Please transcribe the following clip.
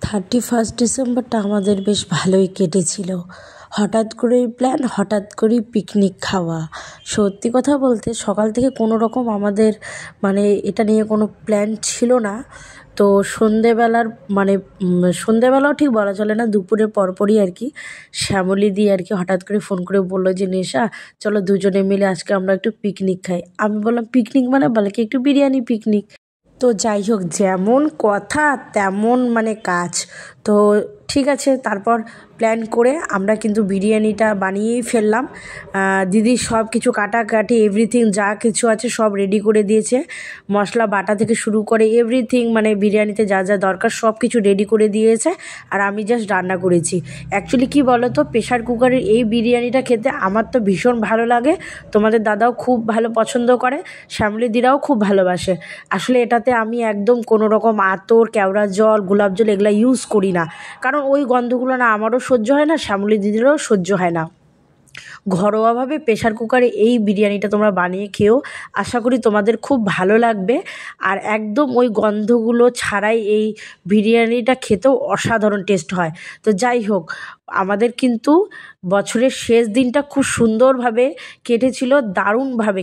31 ডিসেম্বরটা আমাদের বেশ ভালোই কেটেছিল। হঠাৎ করেই প্ল্যান, হঠাৎ করেই পিকনিক খাওয়া। সত্যি কথা বলতে সকাল থেকে কোনো রকম আমাদের এটা নিয়ে কোনো প্ল্যান ছিল না। তো সন্ধেবেলাও ঠিক বলা চলে না, দুপুরের পরপরই আর কি শ্যামলীদি আর কি হঠাৎ করে ফোন করে বললো যে নেশা চলো দুজনে মিলে আজকে আমরা একটু পিকনিক খাই। আমি বললাম পিকনিক বলে কি একটু বিরিয়ানি পিকনিক। তো যাই হোক, যেমন কথা তেমন কাজ। তো ঠিক আছে, তারপর প্ল্যান করে আমরা কিন্তু বিরিয়ানিটা বানিয়েই ফেললাম। দিদি সব কিছু কাটাকাটি এভরিথিং যা কিছু আছে সব রেডি করে দিয়েছে। মশলা বাটা থেকে শুরু করে এভরিথিং বিরিয়ানিতে যা যা দরকার সব কিছু রেডি করে দিয়েছে। আর আমি জাস্ট রান্না করেছি। অ্যাকচুয়ালি কী বলো তো, প্রেশার কুকারের এই বিরিয়ানিটা খেতে আমার তো ভীষণ ভালো লাগে। তোমাদের দাদাও খুব ভালো পছন্দ করে, শ্যামলীদিরাও খুব ভালোবাসে। আসলে এটাতে আমি একদম কোনো রকম আতর, কেওড়া জল, গোলাপ জল এগুলো ইউজ করি না, কারণ ওই গন্ধগুলো না আমারও সহ্য হয় না, শ্যামলী দিদিরও সহ্য হয় না। ঘরোয়াভাবে প্রেশার কুকারে এই বিরিয়ানিটা তোমরা বানিয়ে খেও, আশা করি তোমাদের খুব ভালো লাগবে। আর একদম ওই গন্ধগুলো ছাড়াই এই বিরিয়ানিটা খেতেও অসাধারণ টেস্ট হয়। তো যাই হোক, আমাদের কিন্তু বছরের শেষ দিনটা খুব সুন্দরভাবে কেটেছিল, দারুণভাবে।